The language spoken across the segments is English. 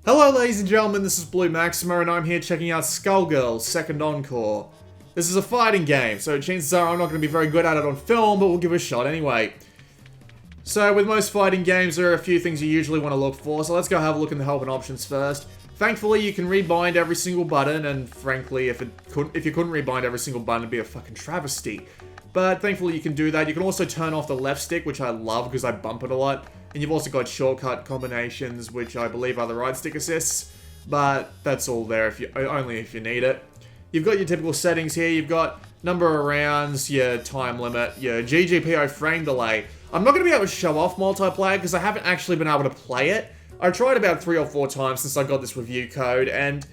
Hello ladies and gentlemen, this is Blue Maxima and I'm here checking out Skullgirls, second Encore. This is a fighting game, so chances are I'm not going to be very good at it on film, but we'll give it a shot anyway. So with most fighting games, there are a few things you usually want to look for, so let's go have a look in the help and options first. Thankfully, you can rebind every single button, and frankly, if you couldn't rebind every single button, it'd be a fucking travesty. But thankfully you can do that. You can also turn off the left stick, which I love because I bump it a lot. And you've also got shortcut combinations, which I believe are the right stick assists. But that's all there only if you need it. You've got your typical settings here. You've got number of rounds, your time limit, your GGPO frame delay. I'm not going to be able to show off multiplayer because I haven't actually been able to play it. I've tried about 3 or 4 times since I got this review code, and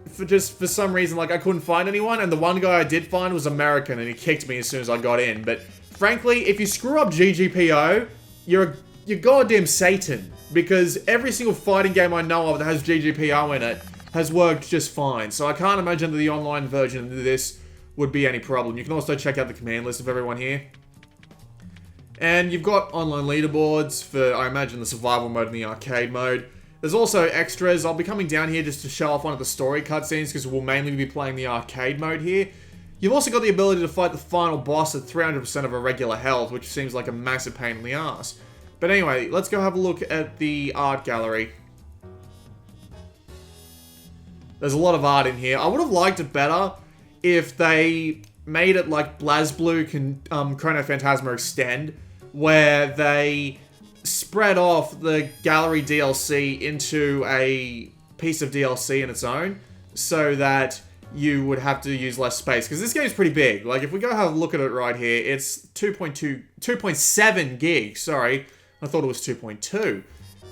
for some reason, like, I couldn't find anyone, and the one guy I did find was American, and he kicked me as soon as I got in. But frankly, if you screw up GGPO, you're goddamn Satan, because every single fighting game I know of that has GGPO in it has worked just fine. So I can't imagine that the online version of this would be any problem. You can also check out the command list of everyone here. And you've got online leaderboards for, I imagine, the survival mode and the arcade mode. There's also extras. I'll be coming down here just to show off one of the story cutscenes because we'll mainly be playing the arcade mode here. You've also got the ability to fight the final boss at 300% of a regular health, which seems like a massive pain in the ass. But anyway, let's go have a look at the art gallery. There's a lot of art in here. I would have liked it better if they made it like BlazBlue can Chrono Phantasma Extend, where they spread off the gallery DLC into a piece of DLC in its own, so that you would have to use less space, because this game is pretty big. Like, if we go have a look at it right here, it's 2.7 gigs, sorry. I thought it was 2.2.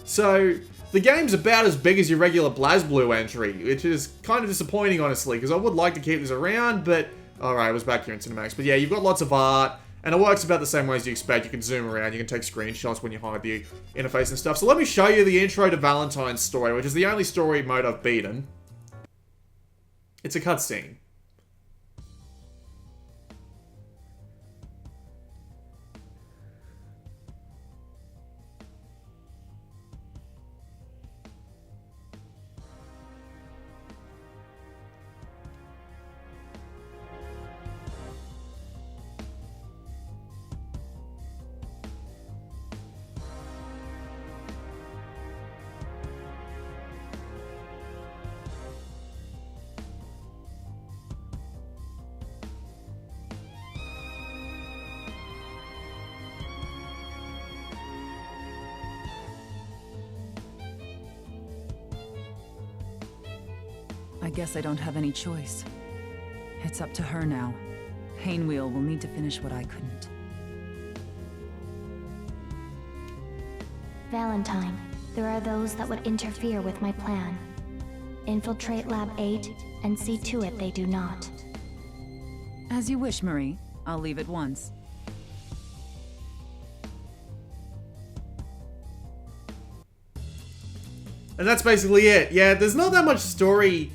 So, the game's about as big as your regular BlazBlue entry, which is kind of disappointing, honestly, because I would like to keep this around, but alright, I was back here in Cinemax. But yeah, you've got lots of art, and it works about the same way as you expect. You can zoom around, you can take screenshots when you hide the interface and stuff. So let me show you the intro to Valentine's story, which is the only story mode I've beaten. It's a cutscene. I guess I don't have any choice. It's up to her now. Painwheel will need to finish what I couldn't. Valentine, there are those that would interfere with my plan. Infiltrate Lab 8 and see to it they do not. As you wish, Marie. I'll leave at once. And that's basically it. Yeah, there's not that much story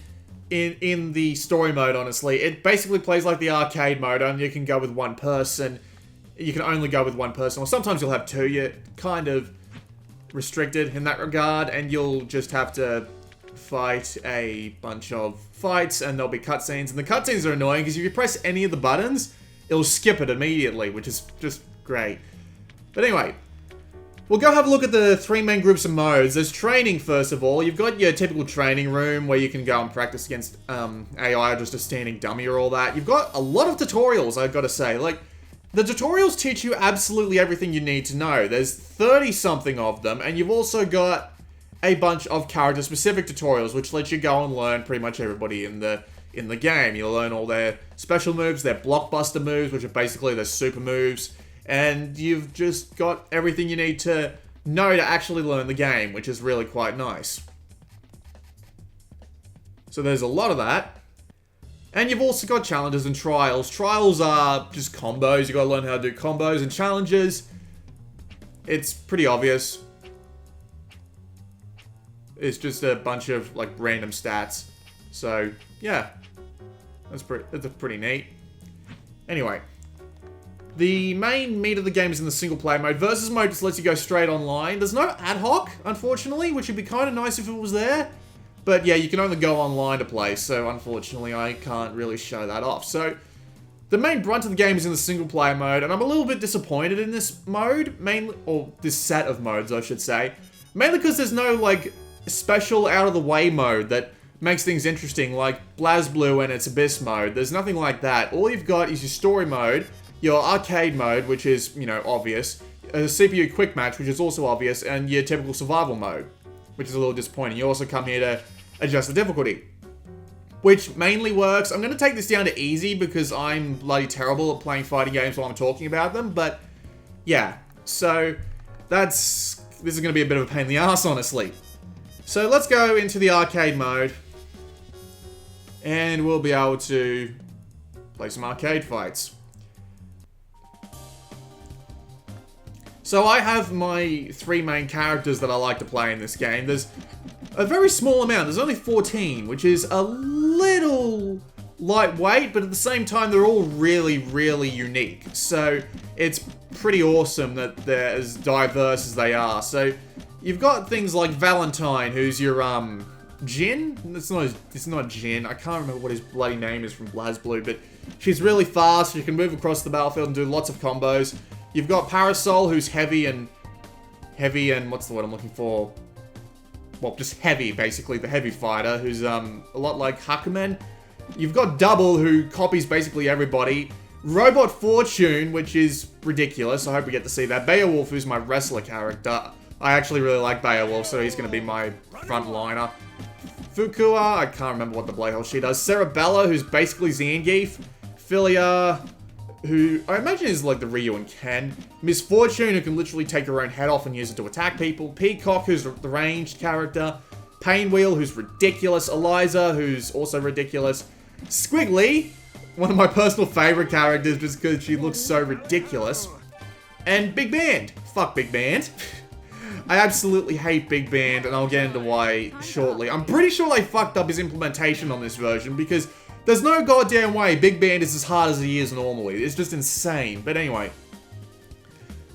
in the story mode, honestly. It basically plays like the arcade mode, and you can go with one person. You can only go with one person, or sometimes you'll have two. You're kind of restricted in that regard, and you'll just have to fight a bunch of fights, and there'll be cutscenes. And the cutscenes are annoying, because if you press any of the buttons, it'll skip it immediately, which is just great. But anyway, we'll go have a look at the 3 main groups of modes. There's training, first of all. You've got your typical training room where you can go and practice against AI or just a standing dummy or all that. You've got a lot of tutorials, I've got to say. Like, the tutorials teach you absolutely everything you need to know. There's 30-something of them, and you've also got a bunch of character-specific tutorials, which let you go and learn pretty much everybody in the game. You'll learn all their special moves, their blockbuster moves, which are basically their super moves. And you've just got everything you need to know to actually learn the game, which is really quite nice. So there's a lot of that. And you've also got challenges and trials. Trials are just combos. You've got to learn how to do combos. And challenges, it's pretty obvious. It's just a bunch of, like, random stats. So, yeah. That's pretty neat. Anyway. The main meat of the game is in the single player mode. Versus mode just lets you go straight online. There's no ad hoc, unfortunately, which would be kind of nice if it was there. But yeah, you can only go online to play, so unfortunately I can't really show that off. So, the main brunt of the game is in the single player mode, and I'm a little bit disappointed in this mode, mainly, or this set of modes, I should say. Mainly because there's no, like, special out-of-the-way mode that makes things interesting, like BlazBlue and its Abyss mode. There's nothing like that. All you've got is your story mode, your arcade mode, which is, you know, obvious, a CPU quick match, which is also obvious, and your typical survival mode, which is a little disappointing. You also come here to adjust the difficulty, which mainly works. I'm going to take this down to easy because I'm bloody terrible at playing fighting games while I'm talking about them, but yeah, so this is going to be a bit of a pain in the ass, honestly. So let's go into the arcade mode, and we'll be able to play some arcade fights. So I have my 3 main characters that I like to play in this game. There's a very small amount. There's only 14, which is a little lightweight, but at the same time, they're all really, really unique. So it's pretty awesome that they're as diverse as they are. So you've got things like Valentine, who's your, Jin? It's not Jin. I can't remember what his bloody name is from BlazBlue, but she's really fast. She can move across the battlefield and do lots of combos. You've got Parasol, who's heavy and what's the word I'm looking for? Well, just heavy, basically, the heavy fighter, who's a lot like Hakumen. You've got Double, who copies basically everybody. Robot Fortune, which is ridiculous. I hope we get to see that. Beowulf, who's my wrestler character. I actually really like Beowulf, so he's going to be my frontliner. Fukua, I can't remember what the bloody hell she does. Cerebella, who's basically Zangief. Philia, who I imagine is like the Ryu and Ken. Misfortune, who can literally take her own head off and use it to attack people. Peacock, who's the ranged character. Painwheel, who's ridiculous. Eliza, who's also ridiculous. Squiggly, one of my personal favorite characters just because she looks so ridiculous. And Big Band. Fuck Big Band. I absolutely hate Big Band, and I'll get into why shortly. I'm pretty sure they fucked up his implementation on this version because there's no goddamn way Big Band is as hard as he is normally. It's just insane. But anyway,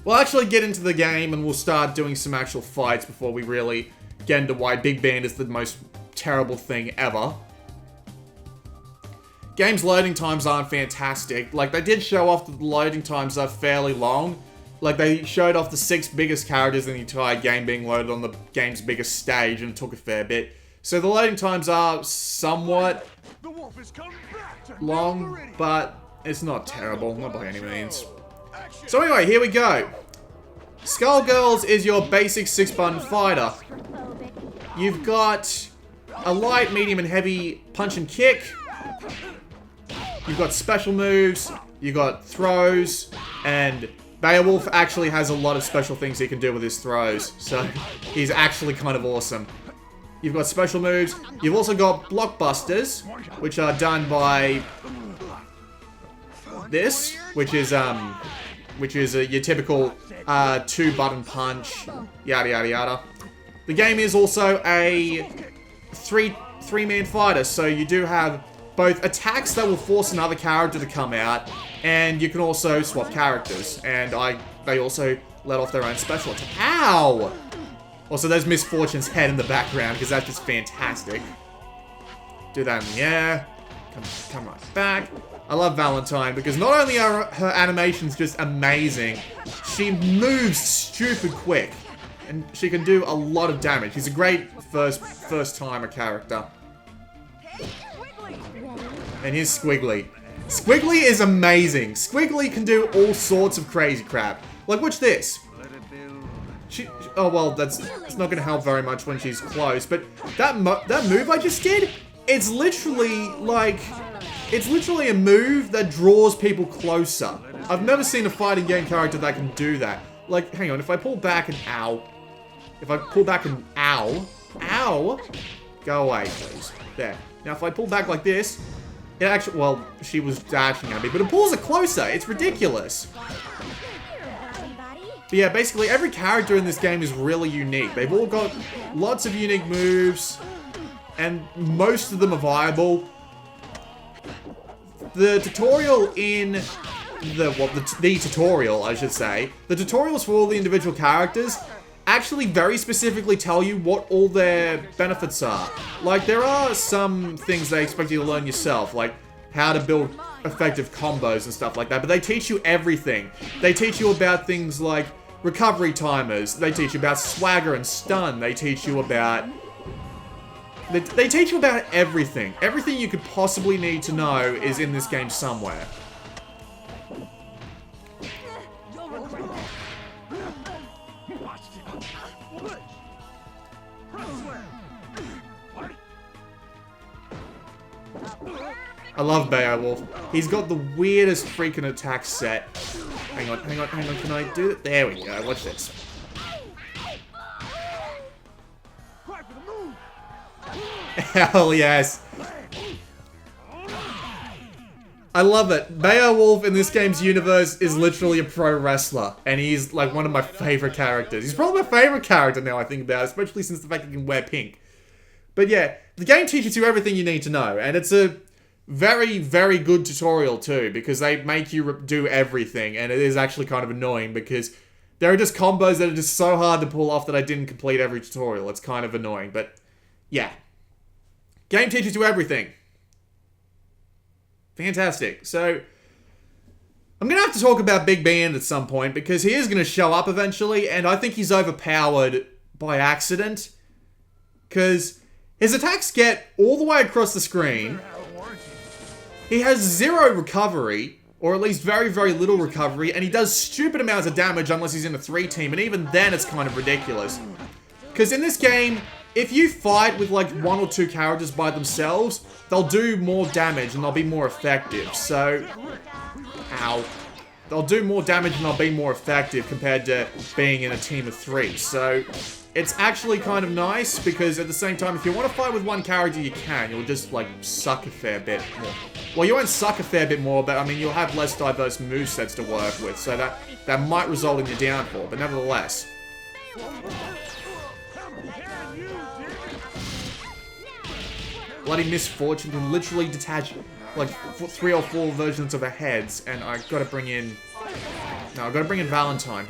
we'll actually get into the game and we'll start doing some actual fights before we really get into why Big Band is the most terrible thing ever. Game's loading times aren't fantastic. Like, they did show off that the loading times are fairly long. Like, they showed off the 6 biggest characters in the entire game being loaded on the game's biggest stage, and it took a fair bit. So the loading times are somewhat long, but it's not terrible, not by any means. So anyway, here we go. Skullgirls is your basic 6-button fighter. You've got a light, medium, and heavy punch and kick. You've got special moves, you've got throws, and Beowulf actually has a lot of special things he can do with his throws, so he's actually kind of awesome. You've got special moves. You've also got blockbusters, which are done by this, which is your typical 2-button punch, yada yada yada. The game is also a three-man fighter, so you do have both attacks that will force another character to come out, and you can also swap characters. And they also let off their own special attack. Ow! Also, there's Misfortune's head in the background, because that's just fantastic. Do that in the air. Come right back. I love Valentine, because not only are her animations just amazing, she moves stupid quick. And she can do a lot of damage. She's a great first-timer character. And here's Squiggly. Squiggly is amazing. Squiggly can do all sorts of crazy crap. Like, watch this. Oh, well, it's not going to help very much when she's close, but that move I just did, it's literally, like, it's literally a move that draws people closer. I've never seen a fighting game character that can do that. Like, hang on, if I pull back and ow, ow, go away, please. There. Now, if I pull back like this, it actually, well, she was dashing at me, but it pulls it closer. It's ridiculous. But yeah, basically every character in this game is really unique. They've all got lots of unique moves, and most of them are viable. The tutorial in the tutorial, I should say, the tutorials for all the individual characters actually very specifically tell you what all their benefits are. Like, there are some things they expect you to learn yourself, like how to build effective combos and stuff like that, but they teach you everything. They teach you about things like recovery timers, they teach you about swagger and stun, they teach you about... They teach you about everything. Everything you could possibly need to know is in this game somewhere. I love Beowulf. He's got the weirdest freaking attack set. Hang on, can I do it? There we go, watch this. Hell yes. I love it. Beowulf in this game's universe is literally a pro wrestler. And he's like one of my favorite characters. He's probably my favorite character now I think about it, especially since the fact he can wear pink. But yeah, the game teaches you everything you need to know. And it's a very, very good tutorial too, because they make you do everything. And it is actually kind of annoying because there are just combos that are just so hard to pull off that I didn't complete every tutorial. It's kind of annoying, but yeah. Game teaches you everything. Fantastic. So, I'm going to have to talk about Big Band at some point, because he is going to show up eventually, and I think he's overpowered by accident. Because his attacks get all the way across the screen. He has 0 recovery, or at least very, very little recovery, and he does stupid amounts of damage unless he's in a 3-team, and even then it's kind of ridiculous. Because in this game, if you fight with like 1 or 2 characters by themselves, they'll do more damage and they'll be more effective. So, ow. They'll do more damage and they'll be more effective compared to being in a team of 3. So, it's actually kind of nice because at the same time, if you want to fight with 1 character, you can. You'll just like suck a fair bit more. Well, you won't suck a fair bit more, but I mean, you'll have less diverse movesets to work with. So that might result in your downfall, but nevertheless. Bloody Misfortune can literally detach like 3 or 4 versions of her heads, and I gotta bring in... No, I gotta bring in Valentine.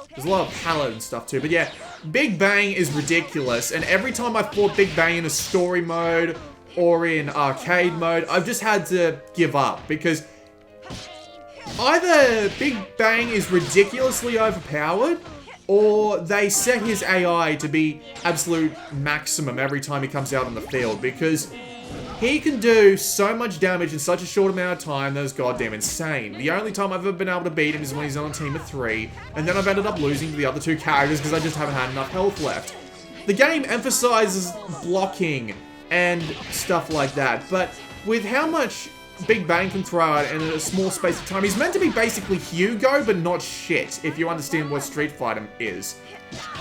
There's a lot of palette and stuff too, but yeah, Big Bang is ridiculous, and every time I fought Big Bang in a story mode or in arcade mode, I've just had to give up, because either Big Bang is ridiculously overpowered, or they set his AI to be absolute maximum every time he comes out on the field, because he can do so much damage in such a short amount of time that is goddamn insane. The only time I've ever been able to beat him is when he's on a team of 3, and then I've ended up losing to the other 2 characters because I just haven't had enough health left. The game emphasizes blocking and stuff like that, but with how much Big Bang can throw out in a small space of time, he's meant to be basically Hugo, but not shit, if you understand what Street Fighter is.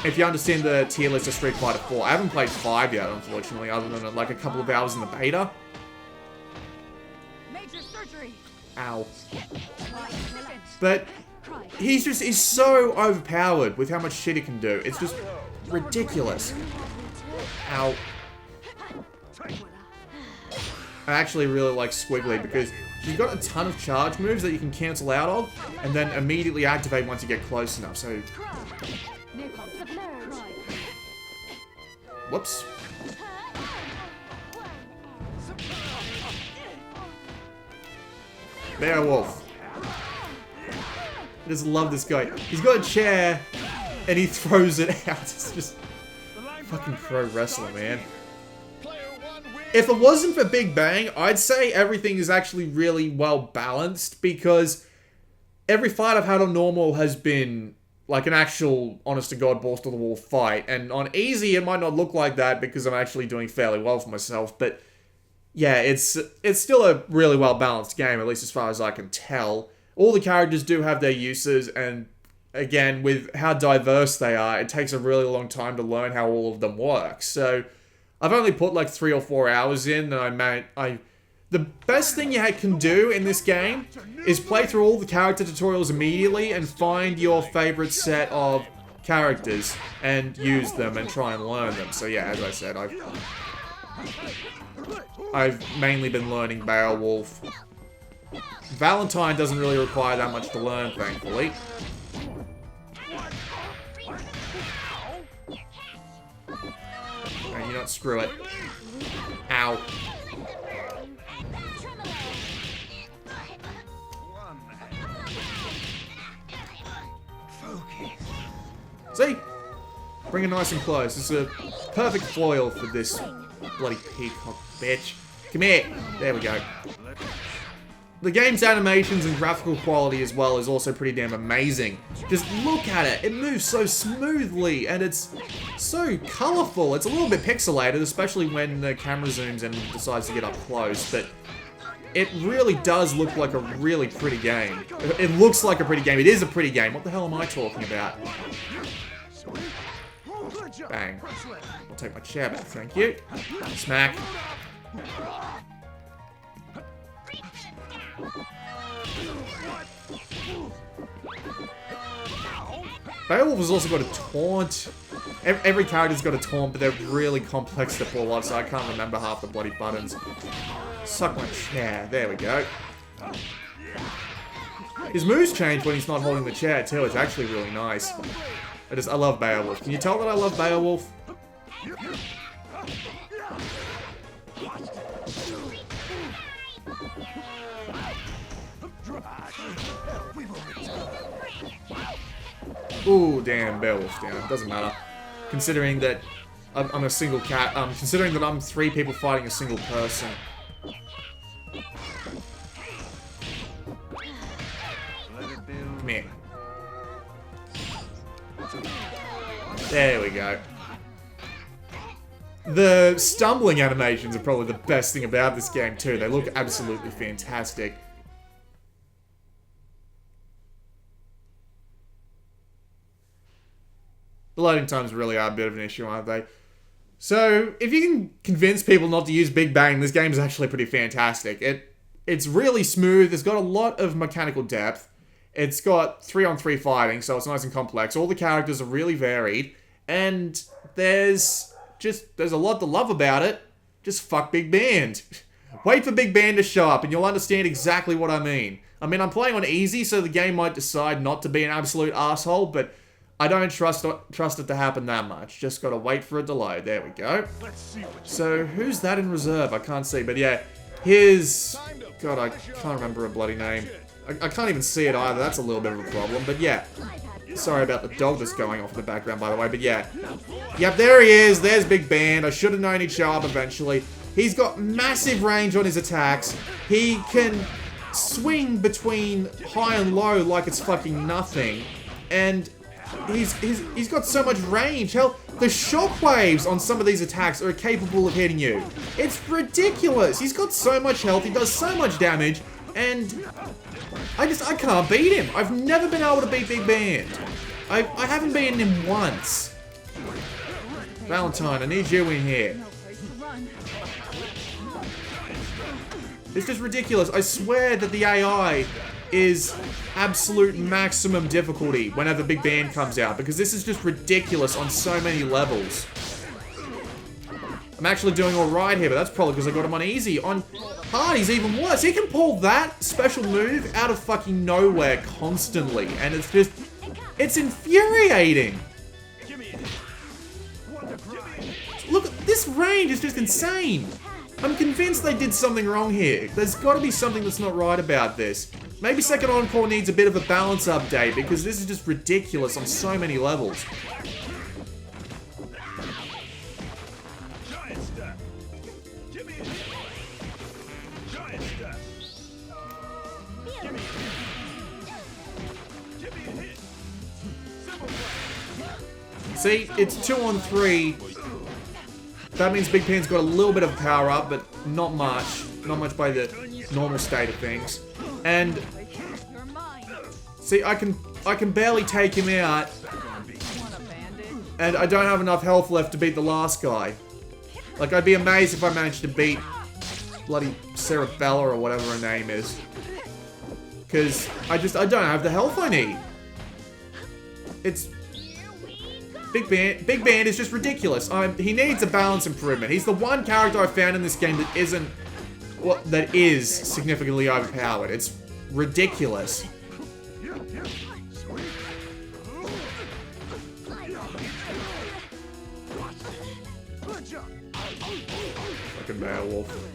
If you understand the tier list of Street Fighter 4. I haven't played 5 yet, unfortunately, other than like a couple of hours in the beta. Ow. But he's so overpowered with how much shit he can do. It's just ridiculous. Ow. I actually really like Squiggly because she's got a ton of charge moves that you can cancel out of and then immediately activate once you get close enough, so... Whoops. Beowulf. I just love this guy. He's got a chair and he throws it out. It's just fucking pro wrestler, man. If it wasn't for Big Bang, I'd say everything is actually really well balanced, because every fight I've had on normal has been like an actual, honest-to-God, balls-to-the-wall fight. And on easy, it might not look like that because I'm actually doing fairly well for myself. But yeah, it's still a really well-balanced game, at least as far as I can tell. All the characters do have their uses, and again, with how diverse they are, it takes a really long time to learn how all of them work. So I've only put like 3 or 4 hours in, and the best thing you can do in this game is play through all the character tutorials immediately and find your favorite set of characters and use them and try and learn them. So yeah, as I said, I've mainly been learning Beowulf. Valentine doesn't really require that much to learn, thankfully. No, you don't screw it. Ow. See? Bring it nice and close. This is a perfect foil for this bloody peacock bitch. Come here. There we go. The game's animations and graphical quality as well is also pretty damn amazing. Just look at it. It moves so smoothly and it's so colorful. It's a little bit pixelated, especially when the camera zooms and decides to get up close, but it really does look like a really pretty game. It looks like a pretty game. It is a pretty game. What the hell am I talking about? Bang. I'll take my chair back, thank you. Smack. Beowulf has also got a taunt. Every character's got a taunt, but they're really complex to pull off, so I can't remember half the bloody buttons. Suck my chair. There we go. His moves change when he's not holding the chair, too. It's actually really nice. I love Beowulf. Can you tell that I love Beowulf? Ooh, damn, Beowulf's down. Doesn't matter. Considering that I'm a single cat, considering that I'm 3 people fighting a single person. Come here. There we go. The stumbling animations are probably the best thing about this game too. They look absolutely fantastic. The loading times really are a bit of an issue, aren't they? So, if you can convince people not to use Big Bang, this game is actually pretty fantastic. It's really smooth, it's got a lot of mechanical depth, it's got 3-on-3 fighting, so it's nice and complex, all the characters are really varied, and there's a lot to love about it. Just fuck Big Band. Wait for Big Band to show up and you'll understand exactly what I mean. I mean, I'm playing on easy, so the game might decide not to be an absolute asshole, but I don't trust it to happen that much. Just gotta wait for it to load. There we go. So, who's that in reserve? I can't see, but yeah. Here's... God, I can't remember her bloody name. I can't even see it either. That's a little bit of a problem, but yeah. Sorry about the dog that's going off in the background, by the way, but yeah. Yep, there he is. There's Big Band. I should have known he'd show up eventually. He's got massive range on his attacks. He can swing between high and low like it's fucking nothing. And he's got so much range. Hell, the shockwaves on some of these attacks are capable of hitting you. It's ridiculous. He's got so much health. He does so much damage. And I can't beat him. I've never been able to beat Big Band. I haven't beaten him once. Valentine, I need you in here. It's just ridiculous. I swear that the AI is absolute maximum difficulty whenever Big Band comes out, because this is just ridiculous on so many levels. I'm actually doing alright here, but that's probably because I got him on easy. On hard, he's even worse. He can pull that special move out of fucking nowhere constantly, and it's just... it's infuriating! Look, this range is just insane! I'm convinced they did something wrong here. There's got to be something that's not right about this. Maybe Second Encore needs a bit of a balance update, because this is just ridiculous on so many levels. See, it's 2-on-3. That means Big Band's got a little bit of power up, but not much. Not much by the normal state of things. And see, I can barely take him out. And I don't have enough health left to beat the last guy. Like, I'd be amazed if I managed to beat bloody Cerebella or whatever her name is. Because I don't have the health I need. It's Big Band is just ridiculous. He needs a balance improvement. He's the one character I found in this game that isn't... Well, that is significantly overpowered. It's ridiculous. Fucking Beowulf.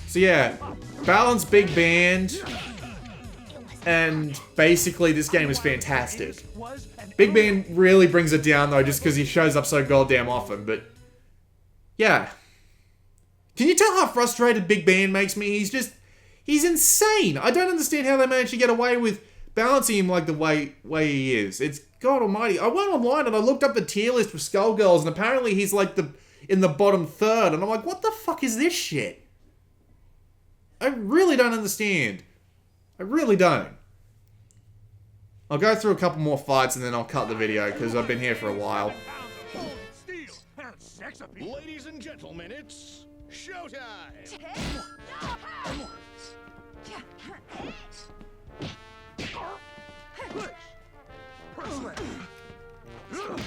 So yeah, balance Big Band, and basically this game is fantastic. Big Band really brings it down though, just because he shows up so goddamn often, but yeah. Can you tell how frustrated Big Band makes me? He's insane. I don't understand how they managed to get away with balancing him like the way he is. It's God almighty. I went online and I looked up the tier list for Skullgirls, and apparently he's like in the bottom third, and I'm like, what the fuck is this shit? I really don't understand. I really don't. I'll go through a couple more fights and then I'll cut the video, because I've been here for a while. Ladies and gentlemen, it's showtime!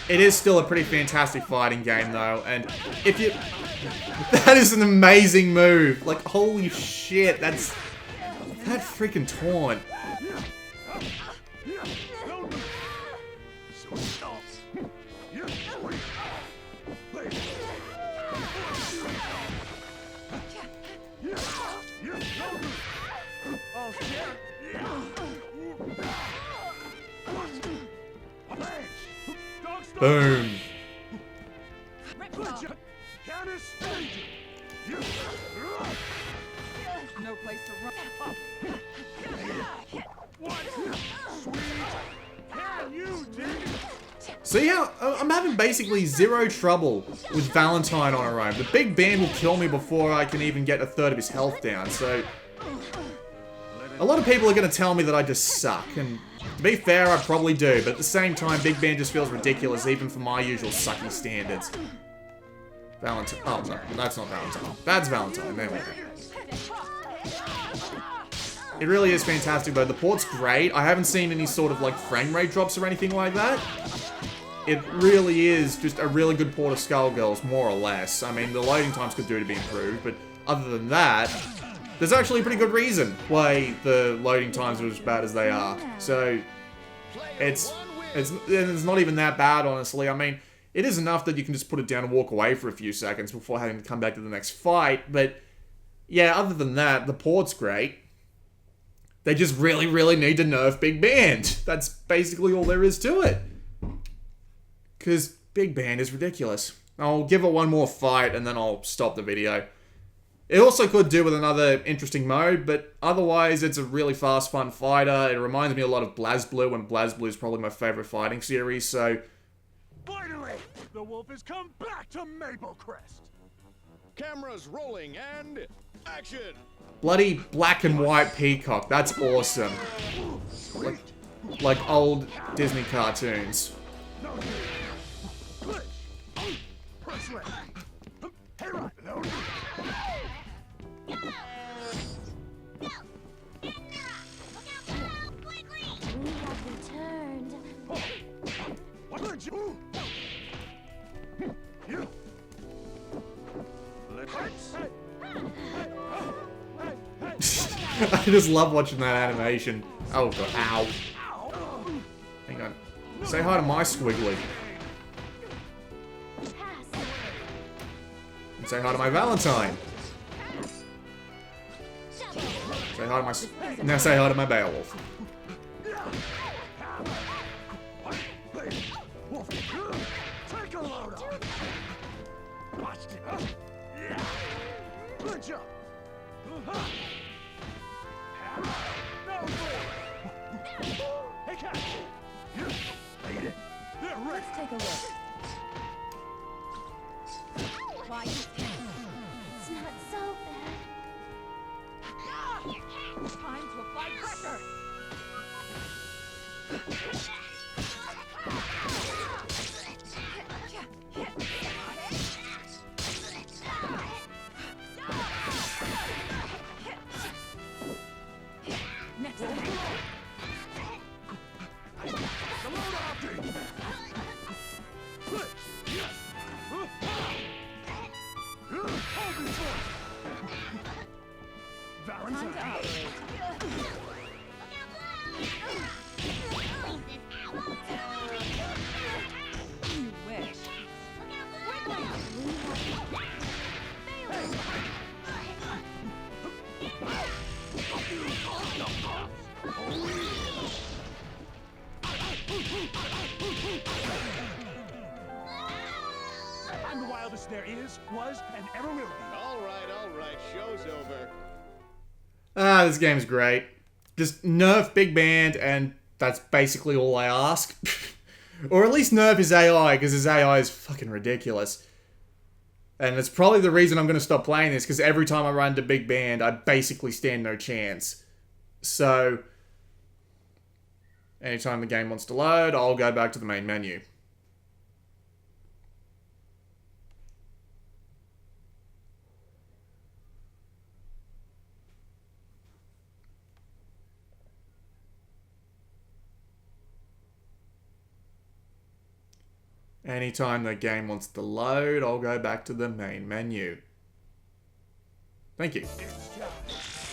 It is still a pretty fantastic fighting game though, and if you... That is an amazing move. Like, holy shit, that freaking taunt. Boom. No place to run. See how I'm having basically zero trouble with Valentine on her own. The Big Band will kill me before I can even get a third of his health down, so... A lot of people are going to tell me that I just suck, and to be fair, I probably do, but at the same time, Big Band just feels ridiculous even for my usual sucky standards. Valentine. Oh, no, that's not Valentine. That's Valentine. There we go. It really is fantastic, though. The port's great. I haven't seen any sort of, like, frame rate drops or anything like that. It really is just a really good port of Skullgirls, more or less. I mean, the loading times could do to be improved, but other than that, there's actually a pretty good reason why the loading times are as bad as they are. So, it's not even that bad, honestly. I mean, it is enough that you can just put it down and walk away for a few seconds before having to come back to the next fight, but yeah, other than that, the port's great. They just really, really need to nerf Big Band. That's basically all there is to it. Because Big Band is ridiculous. I'll give it one more fight and then I'll stop the video. It also could do with another interesting mode, but otherwise it's a really fast, fun fighter. It reminds me a lot of BlazBlue, and BlazBlue is probably my favorite fighting series, so... Finally, the wolf has come back to Maple Crest. Cameras rolling and action. Bloody black and white peacock. That's awesome. Like old Disney cartoons. I just love watching that animation. Oh god, ow. Hang on. Say hi to my squiggly. And say hi to my Valentine. Say hi to my... Now say hi to my Beowulf. Let's take a look. It's not so bad. Time to apply pressure. You wish. I'm the wildest there is, was, and ever will be. All right, show's over. Ah, this game's great. Just nerf Big Band, and that's basically all I ask. Or at least nerf his AI, because his AI is fucking ridiculous. And it's probably the reason I'm going to stop playing this, because every time I run into Big Band, I basically stand no chance. So, anytime the game wants to load, I'll go back to the main menu. Anytime the game wants to load, I'll go back to the main menu. Thank you. It's time!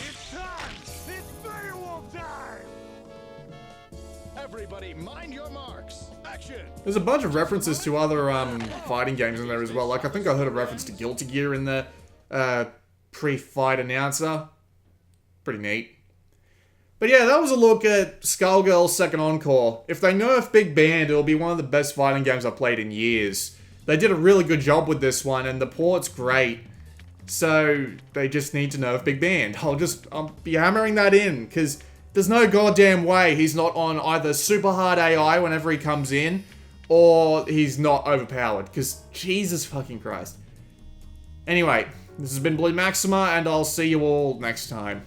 It's time! It's Beowulf time! Everybody, mind your marks! Action! There's a bunch of references to other fighting games in there as well. Like, I think I heard a reference to Guilty Gear in the pre-fight announcer. Pretty neat. But yeah, that was a look at Skullgirls' second Encore. If they nerf Big Band, it'll be one of the best fighting games I've played in years. They did a really good job with this one, and the port's great. So, they just need to nerf Big Band. I'll be hammering that in, because there's no goddamn way he's not on either super hard AI whenever he comes in, or he's not overpowered, because Jesus fucking Christ. Anyway, this has been Blue Maxima, and I'll see you all next time.